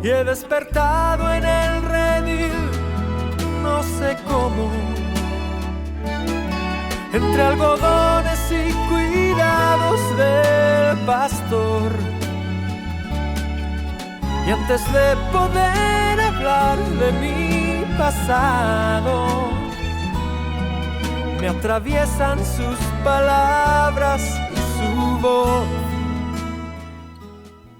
y he despertado en el redil, no sé cómo, entre algodones y cuidados del pastor. Y antes de poder hablar de mi pasado, me atraviesan sus palabras y su voz.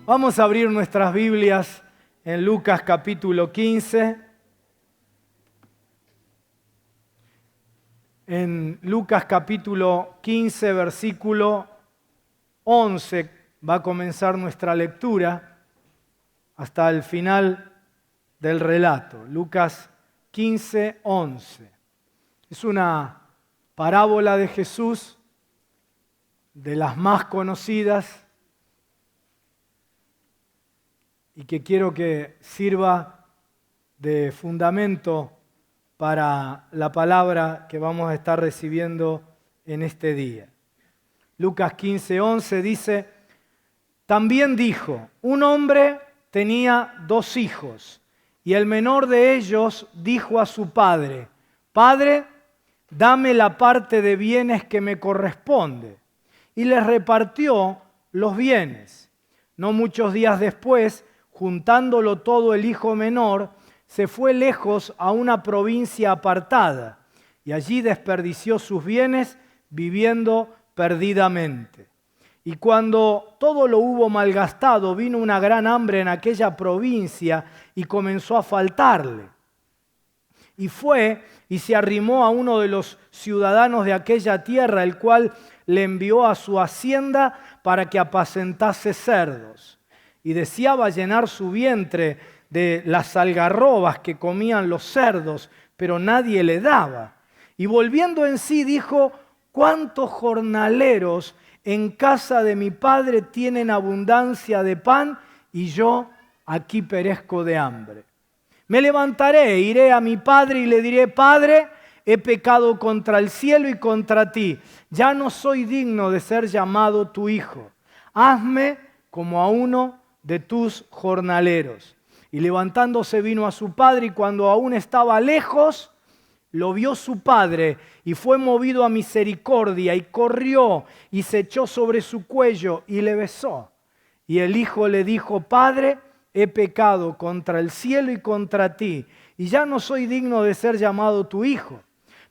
Vamos a abrir nuestras Biblias en Lucas capítulo 15. En Lucas capítulo 15, versículo 11, va a comenzar nuestra lectura hasta el final del relato. Lucas 15, 11. Es una parábola de Jesús, de las más conocidas, y que quiero que sirva de fundamento para la palabra que vamos a estar recibiendo en este día. Lucas 15, 11 dice: también dijo, un hombre tenía 2 hijos, y el menor de ellos dijo a su padre: Padre, dame la parte de bienes que me corresponde. Y les repartió los bienes. No muchos días después, juntándolo todo, el hijo menor se fue lejos a una provincia apartada, y allí desperdició sus bienes viviendo perdidamente. Y cuando todo lo hubo malgastado, vino una gran hambre en aquella provincia y comenzó a faltarle. Y fue y se arrimó a uno de los ciudadanos de aquella tierra, el cual le envió a su hacienda para que apacentase cerdos. Y deseaba llenar su vientre de las algarrobas que comían los cerdos, pero nadie le daba. Y volviendo en sí dijo: ¿cuántos jornaleros en casa de mi padre tienen abundancia de pan y yo aquí perezco de hambre? Me levantaré, iré a mi padre y le diré: Padre, he pecado contra el cielo y contra ti. Ya no soy digno de ser llamado tu hijo. Hazme como a uno de tus jornaleros. Y levantándose vino a su padre, y cuando aún estaba lejos, lo vio su padre y fue movido a misericordia y corrió y se echó sobre su cuello y le besó. Y el hijo le dijo: Padre, he pecado contra el cielo y contra ti, y ya no soy digno de ser llamado tu hijo.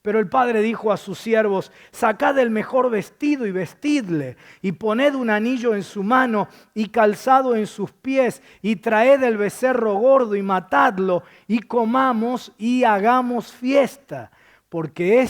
Pero el padre dijo a sus siervos: sacad el mejor vestido y vestidle, y poned un anillo en su mano y calzado en sus pies, y traed el becerro gordo y matadlo, y comamos y hagamos fiesta, porque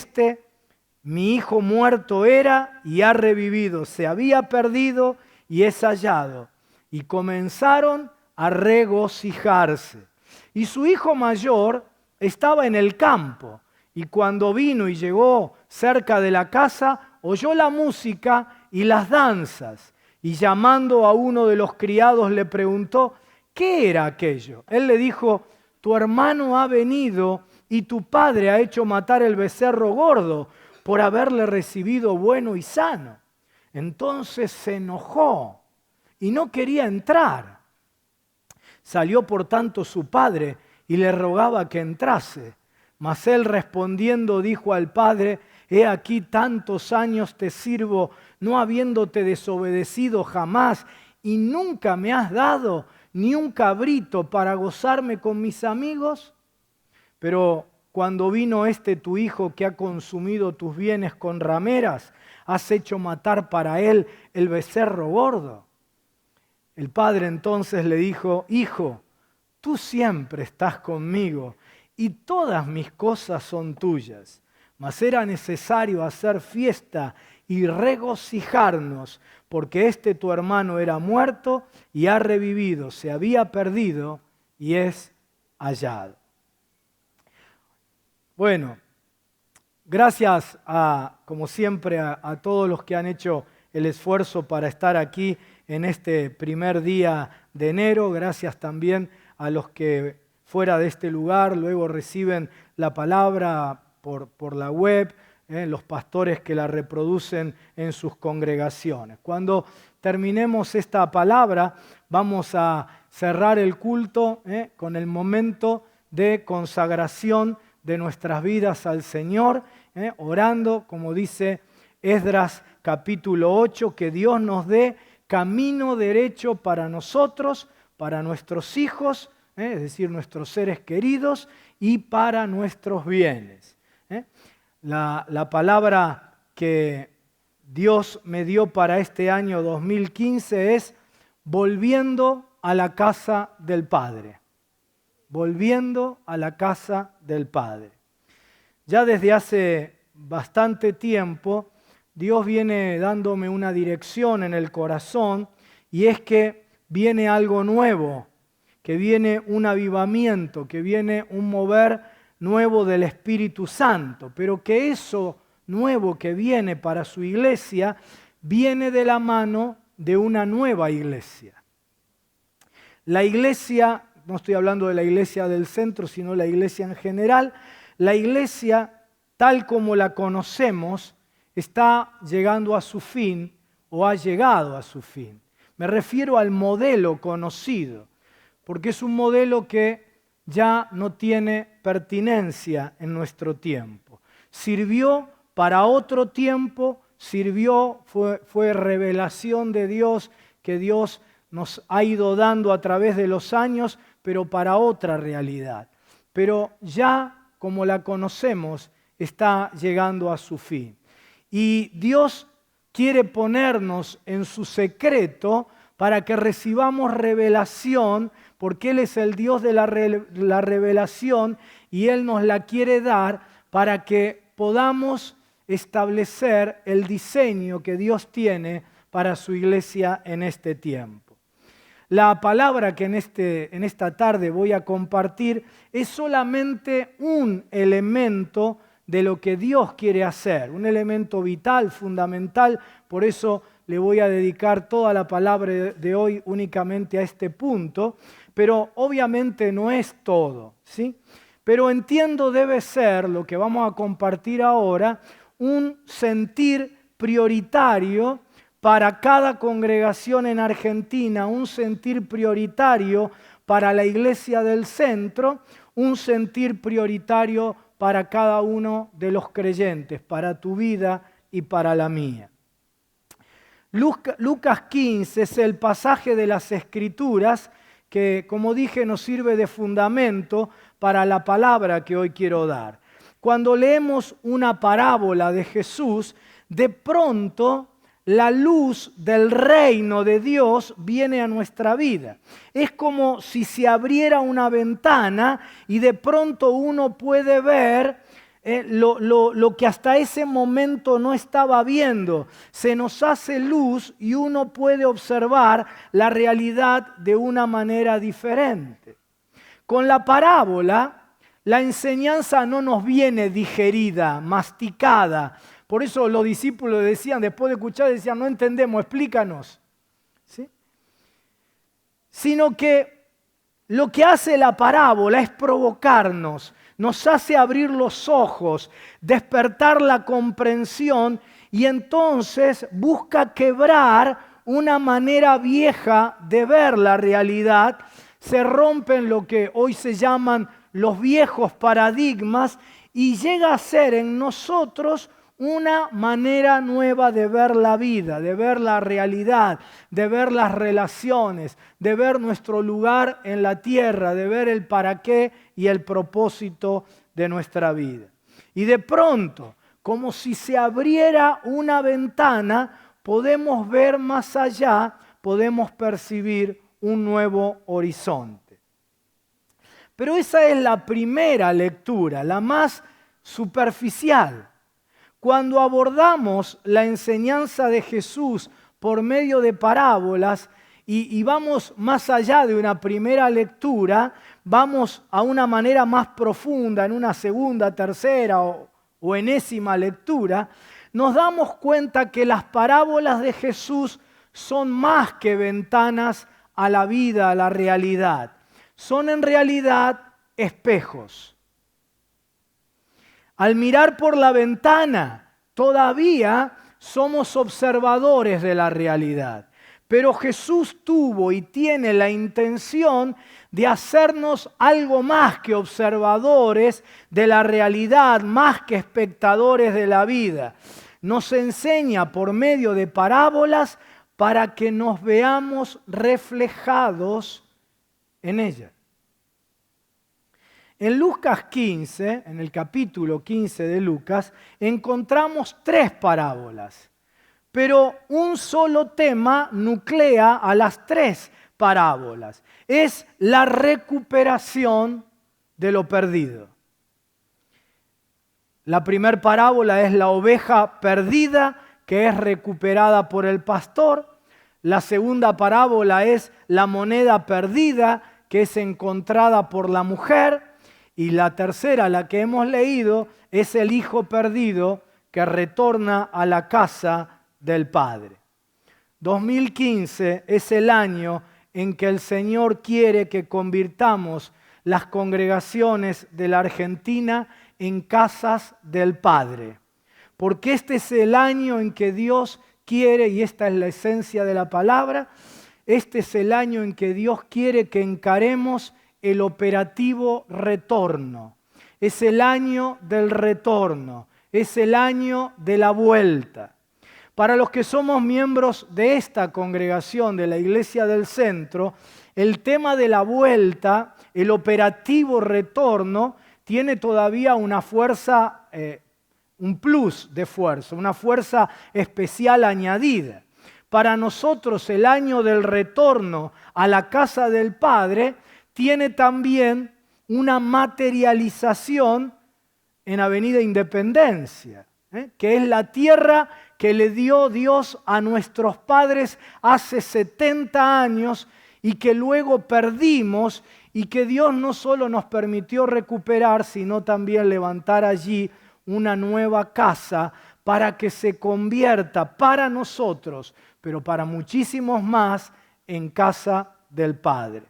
mi hijo muerto era y ha revivido, se había perdido y es hallado. Y comenzaron a regocijarse. Y su hijo mayor estaba en el campo, y cuando vino y llegó cerca de la casa, oyó la música y las danzas, y llamando a uno de los criados le preguntó: ¿qué era aquello? Él le dijo: tu hermano ha venido y tu padre ha hecho matar el becerro gordo por haberle recibido bueno y sano. Entonces se enojó y no quería entrar. Salió por tanto su padre y le rogaba que entrase. Mas él respondiendo dijo al padre: he aquí tantos años te sirvo, no habiéndote desobedecido jamás, y nunca me has dado ni un cabrito para gozarme con mis amigos. Pero cuando vino tu hijo que ha consumido tus bienes con rameras, has hecho matar para él el becerro gordo. El padre entonces le dijo: hijo, tú siempre estás conmigo y todas mis cosas son tuyas. Mas era necesario hacer fiesta y regocijarnos, porque tu hermano era muerto y ha revivido, se había perdido y es hallado. Bueno, gracias como siempre, a todos los que han hecho el esfuerzo para estar aquí en este primer día de enero. Gracias también a los que fuera de este lugar luego reciben la palabra por la web, los pastores que la reproducen en sus congregaciones. Cuando terminemos esta palabra, vamos a cerrar el culto con el momento de consagración de nuestras vidas al Señor, orando, como dice Esdras capítulo 8, que Dios nos dé camino derecho para nosotros, para nuestros hijos, es decir, nuestros seres queridos, y para nuestros bienes. La palabra que Dios me dio para este año 2015 es volviendo a la casa del Padre. Volviendo a la casa del Padre. Ya desde hace bastante tiempo, Dios viene dándome una dirección en el corazón, y es que viene algo nuevo, que viene un avivamiento, que viene un mover nuevo del Espíritu Santo, pero que eso nuevo que viene para su iglesia viene de la mano de una nueva iglesia. La iglesia, no estoy hablando de la iglesia del centro, sino la iglesia en general, la iglesia tal como la conocemos está llegando a su fin o ha llegado a su fin. Me refiero al modelo conocido, porque es un modelo que ya no tiene pertinencia en nuestro tiempo. Sirvió para otro tiempo, fue revelación de Dios que Dios nos ha ido dando a través de los años, pero para otra realidad. Pero ya como la conocemos, está llegando a su fin. Y Dios quiere ponernos en su secreto para que recibamos revelación, porque Él es el Dios de la revelación y Él nos la quiere dar para que podamos establecer el diseño que Dios tiene para su iglesia en este tiempo. La palabra que en esta tarde voy a compartir es solamente un elemento de lo que Dios quiere hacer, un elemento vital, fundamental, por eso le voy a dedicar toda la palabra de hoy únicamente a este punto, pero obviamente no es todo, ¿sí? Pero entiendo debe ser, lo que vamos a compartir ahora, un sentir prioritario para cada congregación en Argentina, un sentir prioritario para la iglesia del centro, un sentir prioritario para cada uno de los creyentes, para tu vida y para la mía. Lucas 15 es el pasaje de las Escrituras que, como dije, nos sirve de fundamento para la palabra que hoy quiero dar. Cuando leemos una parábola de Jesús, de pronto la luz del reino de Dios viene a nuestra vida. Es como si se abriera una ventana y de pronto uno puede ver lo que hasta ese momento no estaba viendo. Se nos hace luz y uno puede observar la realidad de una manera diferente. Con la parábola, la enseñanza no nos viene digerida, masticada. Por eso los discípulos decían, después de escuchar, decían, no entendemos, explícanos. ¿Sí? Sino que lo que hace la parábola es provocarnos, nos hace abrir los ojos, despertar la comprensión y entonces busca quebrar una manera vieja de ver la realidad. Se rompen lo que hoy se llaman los viejos paradigmas y llega a ser en nosotros una manera nueva de ver la vida, de ver la realidad, de ver las relaciones, de ver nuestro lugar en la tierra, de ver el para qué y el propósito de nuestra vida. Y de pronto, como si se abriera una ventana, podemos ver más allá, podemos percibir un nuevo horizonte. Pero esa es la primera lectura, la más superficial. Cuando abordamos la enseñanza de Jesús por medio de parábolas y vamos más allá de una primera lectura, vamos a una manera más profunda, en una segunda, tercera o enésima lectura, nos damos cuenta que las parábolas de Jesús son más que ventanas a la vida, a la realidad. Son en realidad espejos. Al mirar por la ventana, todavía somos observadores de la realidad. Pero Jesús tuvo y tiene la intención de hacernos algo más que observadores de la realidad, más que espectadores de la vida. Nos enseña por medio de parábolas para que nos veamos reflejados en ella. En Lucas 15, en el capítulo 15 de Lucas, encontramos 3 parábolas, pero un solo tema nuclea a las 3 parábolas. Es la recuperación de lo perdido. La primera parábola es la oveja perdida que es recuperada por el pastor. La segunda parábola es la moneda perdida que es encontrada por la mujer. Y la tercera, la que hemos leído, es el hijo perdido que retorna a la casa del Padre. 2015 es el año en que el Señor quiere que convirtamos las congregaciones de la Argentina en casas del Padre. Porque este es el año en que Dios quiere, y esta es la esencia de la palabra, este es el año en que Dios quiere que encaremos el operativo retorno. Es el año del retorno, es el año de la vuelta. Para los que somos miembros de esta congregación, de la Iglesia del Centro, el tema de la vuelta, el operativo retorno, tiene todavía una fuerza, un plus de fuerza, una fuerza especial añadida. Para nosotros el año del retorno a la casa del Padre tiene también una materialización en Avenida Independencia, que es la tierra que le dio Dios a nuestros padres hace 70 años y que luego perdimos y que Dios no solo nos permitió recuperar, sino también levantar allí una nueva casa para que se convierta para nosotros, pero para muchísimos más, en casa del Padre.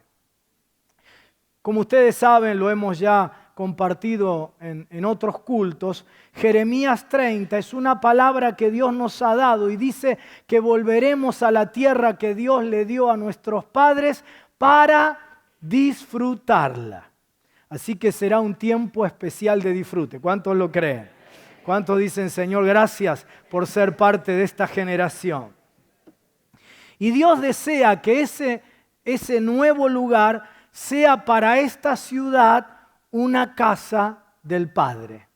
Como ustedes saben, lo hemos ya compartido en otros cultos, Jeremías 30 es una palabra que Dios nos ha dado y dice que volveremos a la tierra que Dios le dio a nuestros padres para disfrutarla. Así que será un tiempo especial de disfrute. ¿Cuántos lo creen? ¿Cuántos dicen, Señor, gracias por ser parte de esta generación? Y Dios desea que ese nuevo lugar sea para esta ciudad una casa del Padre.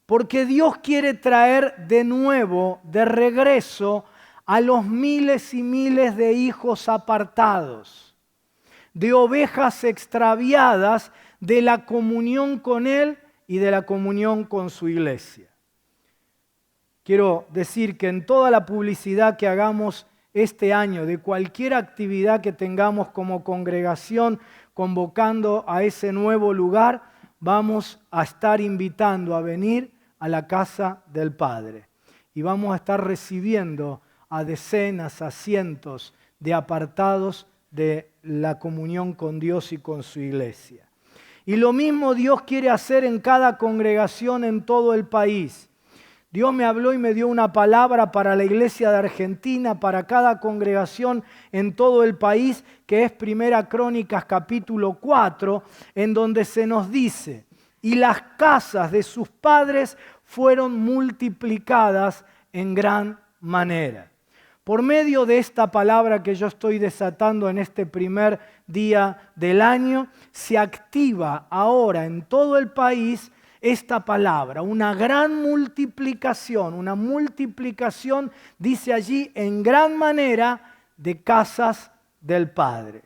Porque Dios quiere traer de nuevo, de regreso, a los miles y miles de hijos apartados, de ovejas extraviadas de la comunión con Él y de la comunión con su iglesia. Quiero decir que en toda la publicidad que hagamos este año, de cualquier actividad que tengamos como congregación convocando a ese nuevo lugar, vamos a estar invitando a venir a la casa del Padre. Y vamos a estar recibiendo a decenas, a cientos de apartados de la comunión con Dios y con su iglesia. Y lo mismo Dios quiere hacer en cada congregación en todo el país. Dios me habló y me dio una palabra para la iglesia de Argentina, para cada congregación en todo el país, que es Primera Crónicas capítulo 4, en donde se nos dice: y las casas de sus padres fueron multiplicadas en gran manera. Por medio de esta palabra que yo estoy desatando en este primer día del año, se activa ahora en todo el país esta palabra, una gran multiplicación, dice allí, en gran manera de casas del Padre.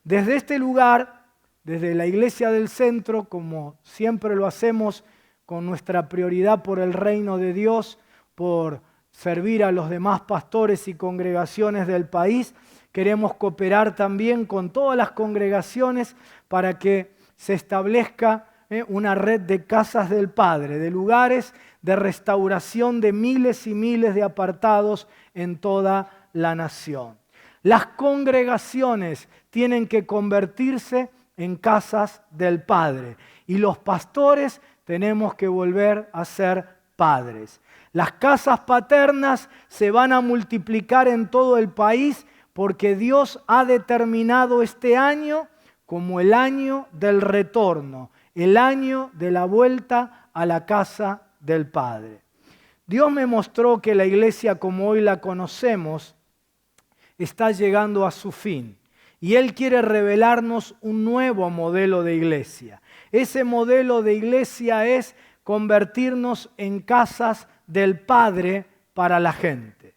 Desde este lugar, desde la Iglesia del Centro, como siempre lo hacemos con nuestra prioridad por el reino de Dios, por servir a los demás pastores y congregaciones del país, queremos cooperar también con todas las congregaciones para que se establezca una red de casas del Padre, de lugares de restauración de miles y miles de apartados en toda la nación. Las congregaciones tienen que convertirse en casas del Padre y los pastores tenemos que volver a ser padres. Las casas paternas se van a multiplicar en todo el país porque Dios ha determinado este año como el año del retorno, el año de la vuelta a la casa del Padre. Dios me mostró que la iglesia como hoy la conocemos está llegando a su fin y Él quiere revelarnos un nuevo modelo de iglesia. Ese modelo de iglesia es convertirnos en casas del Padre para la gente.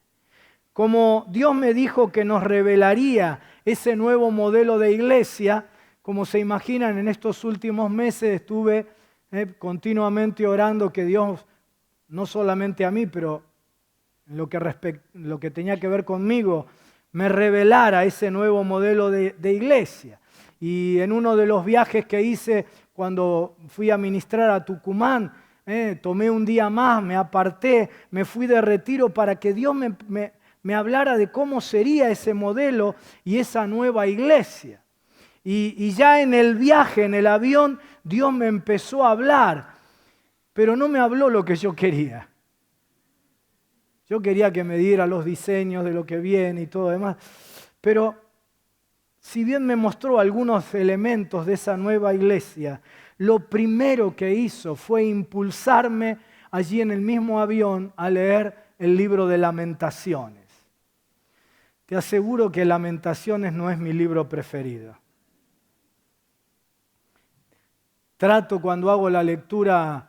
Como Dios me dijo que nos revelaría ese nuevo modelo de iglesia, como se imaginan, en estos últimos meses estuve continuamente orando que Dios, no solamente a mí, pero en lo que tenía que ver conmigo, me revelara ese nuevo modelo de iglesia. Y en uno de los viajes que hice cuando fui a ministrar a Tucumán, tomé un día más, me aparté, me fui de retiro para que Dios me hablara de cómo sería ese modelo y esa nueva iglesia. Y ya en el viaje, en el avión, Dios me empezó a hablar, pero no me habló lo que yo quería. Yo quería que me diera los diseños de lo que viene y todo demás, pero si bien me mostró algunos elementos de esa nueva iglesia, lo primero que hizo fue impulsarme allí en el mismo avión a leer el libro de Lamentaciones. Te aseguro que Lamentaciones no es mi libro preferido. Trato cuando hago la lectura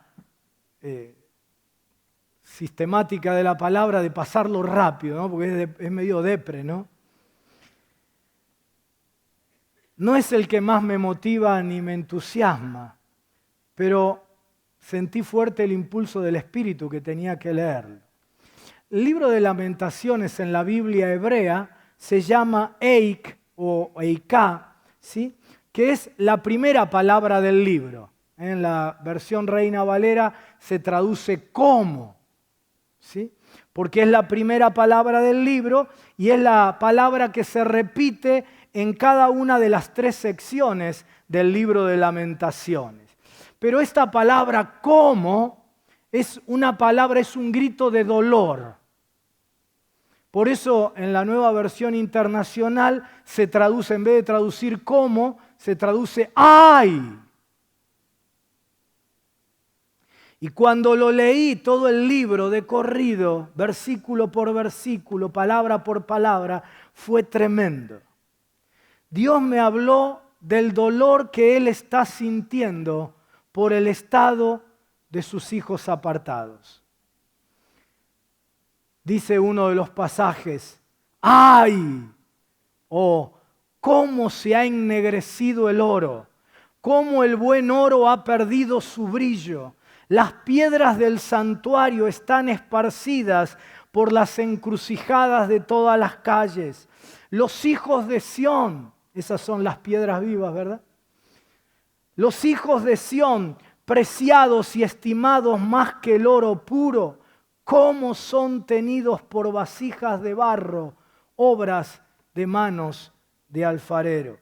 sistemática de la palabra de pasarlo rápido, ¿no? Porque es medio depre, ¿no? No es el que más me motiva ni me entusiasma, pero sentí fuerte el impulso del Espíritu que tenía que leerlo. El libro de Lamentaciones en la Biblia hebrea se llama Eik o Eiká, ¿sí? Que es la primera palabra del libro. En la versión Reina Valera se traduce como, ¿sí? Porque es la primera palabra del libro y es la palabra que se repite en cada una de las 3 secciones del libro de Lamentaciones. Pero esta palabra como es una palabra, es un grito de dolor. Por eso en la nueva versión internacional se traduce, en vez de traducir como, se traduce ¡ay! Y cuando lo leí todo el libro de corrido, versículo por versículo, palabra por palabra, fue tremendo. Dios me habló del dolor que Él está sintiendo por el estado de sus hijos apartados. Dice uno de los pasajes, ¡ay! O cómo se ha ennegrecido el oro, cómo el buen oro ha perdido su brillo. Las piedras del santuario están esparcidas por las encrucijadas de todas las calles. Los hijos de Sión, esas son las piedras vivas, ¿verdad? Los hijos de Sión, preciados y estimados más que el oro puro, cómo son tenidos por vasijas de barro, obras de manos de alfarero.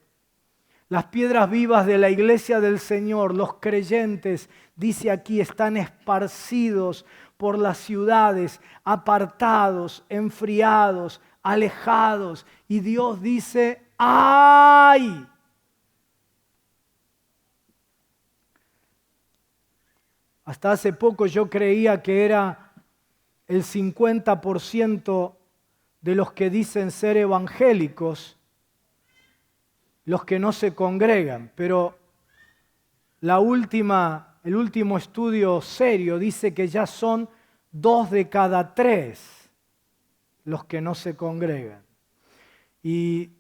Las piedras vivas de la iglesia del Señor, los creyentes, dice aquí, están esparcidos por las ciudades, apartados, enfriados, alejados. Y Dios dice, ¡ay! Hasta hace poco yo creía que era el 50% de los que dicen ser evangélicos los que no se congregan, pero el último estudio serio dice que ya son 2 de cada 3 los que no se congregan. Y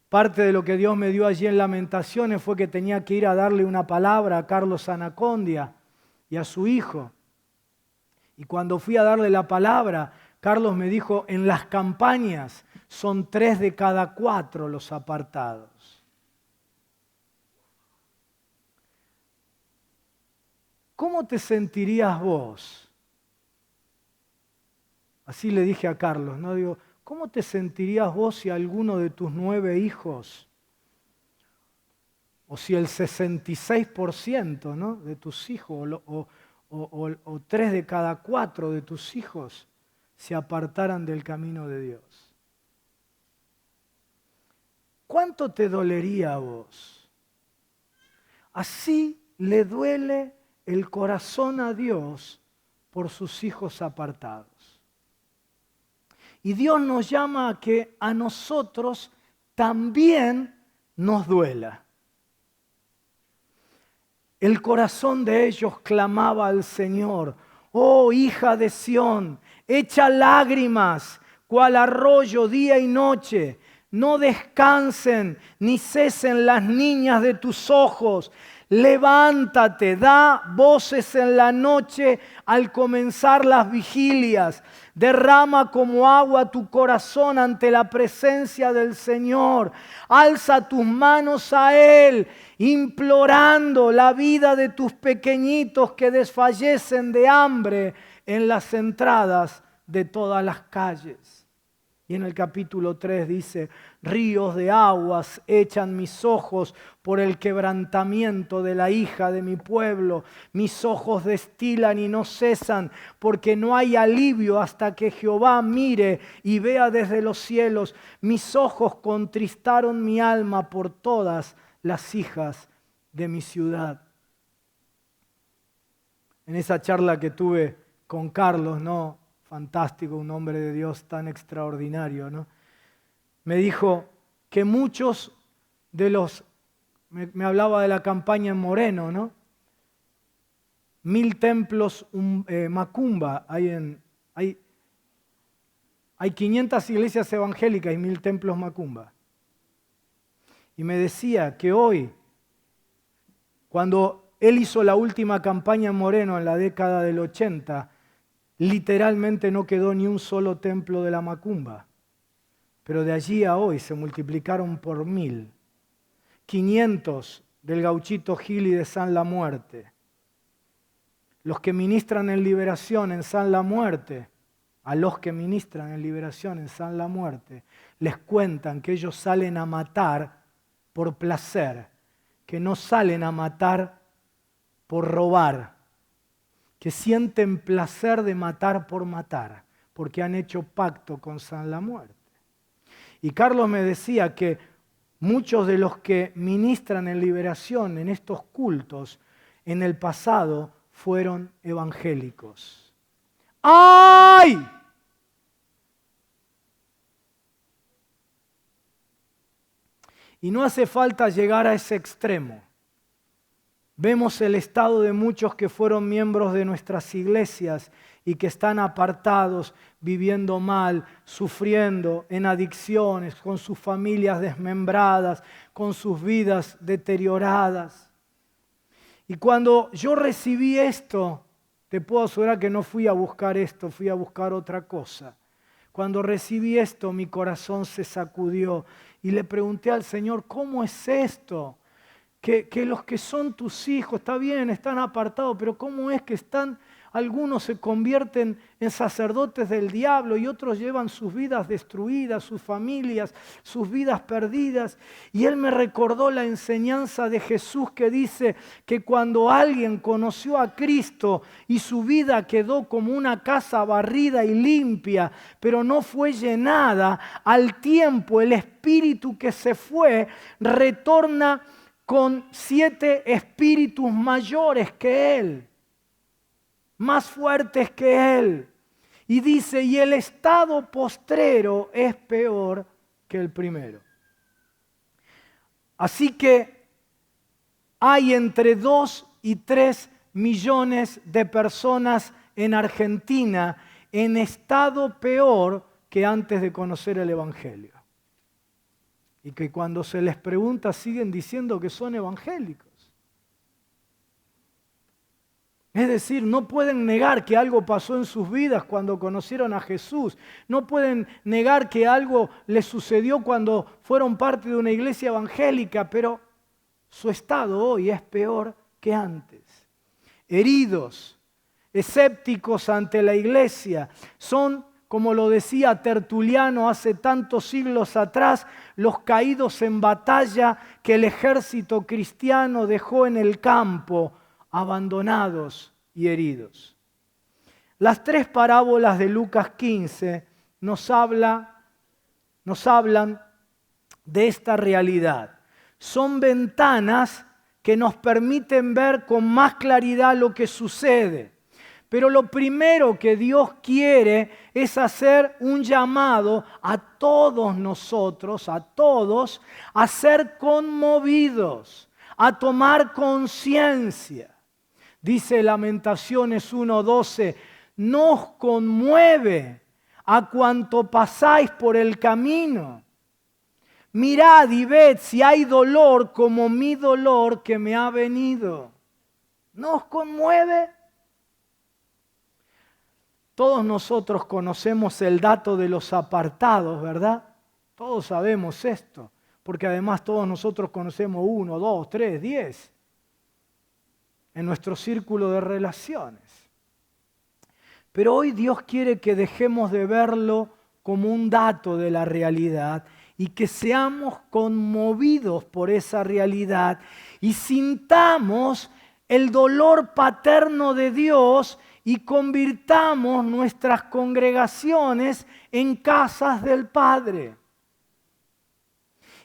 parte de lo que Dios me dio allí en Lamentaciones fue que tenía que ir a darle una palabra a Carlos Anacondia y a su hijo. Y cuando fui a darle la palabra, Carlos me dijo, en las campañas son 3 de cada 4 los apartados. ¿Cómo te sentirías vos? Así le dije a Carlos, ¿no? Digo, ¿cómo te sentirías vos si alguno de tus 9 hijos, o si el 66%, ¿no?, de tus hijos, o 3 de cada 4 de tus hijos se apartaran del camino de Dios? ¿cuánto te dolería a vos? Así le duele el corazón a Dios por sus hijos apartados. Y Dios nos llama a que a nosotros también nos duela. El corazón de ellos clamaba al Señor: oh hija de Sión, echa lágrimas, cual arroyo día y noche. No descansen ni cesen las niñas de tus ojos. Levántate, da voces en la noche al comenzar las vigilias. Derrama como agua tu corazón ante la presencia del Señor. Alza tus manos a Él, implorando la vida de tus pequeñitos que desfallecen de hambre en las entradas de todas las calles. Y en el capítulo 3 dice: ríos de aguas echan mis ojos por el quebrantamiento de la hija de mi pueblo. Mis ojos destilan y no cesan, porque no hay alivio hasta que Jehová mire y vea desde los cielos. Mis ojos contristaron mi alma por todas las hijas de mi ciudad. En esa charla que tuve con Carlos, ¿no? Fantástico, un hombre de Dios tan extraordinario, ¿no? Me dijo que muchos de los, me hablaba de la campaña en Moreno, ¿no? 1000 templos Macumba, hay 500 iglesias evangélicas y 1000 templos Macumba. Y me decía que hoy, cuando él hizo la última campaña en Moreno en la década del 80, literalmente no quedó ni un solo templo de la Macumba. Pero de allí a hoy se multiplicaron por 1000. 500 del Gauchito Gil y de San La Muerte. Los que ministran en liberación en San La Muerte, a los que ministran en liberación en San La Muerte, les cuentan que ellos salen a matar por placer, que no salen a matar por robar, que sienten placer de matar por matar, porque han hecho pacto con San La Muerte. Y Carlos me decía que muchos de los que ministran en liberación en estos cultos, en el pasado, fueron evangélicos. ¡Ay! Y no hace falta llegar a ese extremo. Vemos el estado de muchos que fueron miembros de nuestras iglesias y que están apartados, viviendo mal, sufriendo en adicciones, con sus familias desmembradas, con sus vidas deterioradas. Y cuando yo recibí esto, te puedo asegurar que no fui a buscar esto, fui a buscar otra cosa. Cuando recibí esto, mi corazón se sacudió y le pregunté al Señor: ¿cómo es esto? Que los que son tus hijos, está bien, están apartados, pero ¿cómo es que algunos se convierten en sacerdotes del diablo y otros llevan sus vidas destruidas, sus familias, sus vidas perdidas? Y él me recordó la enseñanza de Jesús que dice que cuando alguien conoció a Cristo y su vida quedó como una casa barrida y limpia, pero no fue llenada, al tiempo el espíritu que se fue retorna con 7 espíritus mayores que él, más fuertes que él. Y dice: y el estado postrero es peor que el primero. Así que hay entre 2 y 3 millones de personas en Argentina en estado peor que antes de conocer el Evangelio. Y que cuando se les pregunta siguen diciendo que son evangélicos. Es decir, no pueden negar que algo pasó en sus vidas cuando conocieron a Jesús. No pueden negar que algo les sucedió cuando fueron parte de una iglesia evangélica, pero su estado hoy es peor que antes. Heridos, escépticos ante la iglesia, son, como lo decía Tertuliano hace tantos siglos atrás, los caídos en batalla que el ejército cristiano dejó en el campo, abandonados y heridos. Las 3 parábolas de Lucas 15 nos hablan de esta realidad. Son ventanas que nos permiten ver con más claridad lo que sucede. Pero lo primero que Dios quiere es hacer un llamado a todos nosotros, a todos, a ser conmovidos, a tomar conciencia. Dice Lamentaciones 1:12, no os conmueve a cuanto pasáis por el camino. Mirad y ved si hay dolor como mi dolor que me ha venido. ¿No os conmueve? Todos nosotros conocemos el dato de los apartados, ¿verdad? Todos sabemos esto, porque además todos nosotros conocemos 1, 2, 3, 10 en nuestro círculo de relaciones. Pero hoy Dios quiere que dejemos de verlo como un dato de la realidad y que seamos conmovidos por esa realidad y sintamos el dolor paterno de Dios y convirtamos nuestras congregaciones en casas del Padre.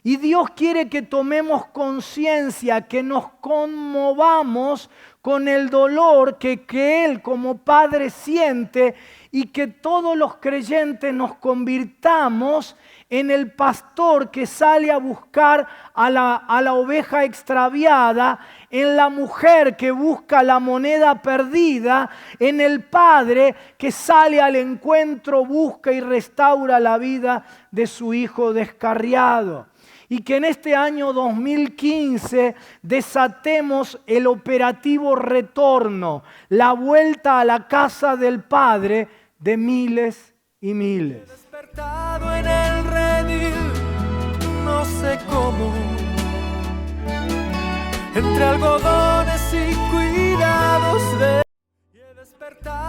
Y Dios quiere que tomemos conciencia, que nos conmovamos con el dolor que Él como Padre siente y que todos los creyentes nos convirtamos en el pastor que sale a buscar a la oveja extraviada, en la mujer que busca la moneda perdida, en el padre que sale al encuentro, busca y restaura la vida de su hijo descarriado. Y que en este año 2015 desatemos el operativo retorno, la vuelta a la casa del Padre de miles y miles. Despertado en el redil, no sé cómo, entre algodones y cuidados de... Y he despertado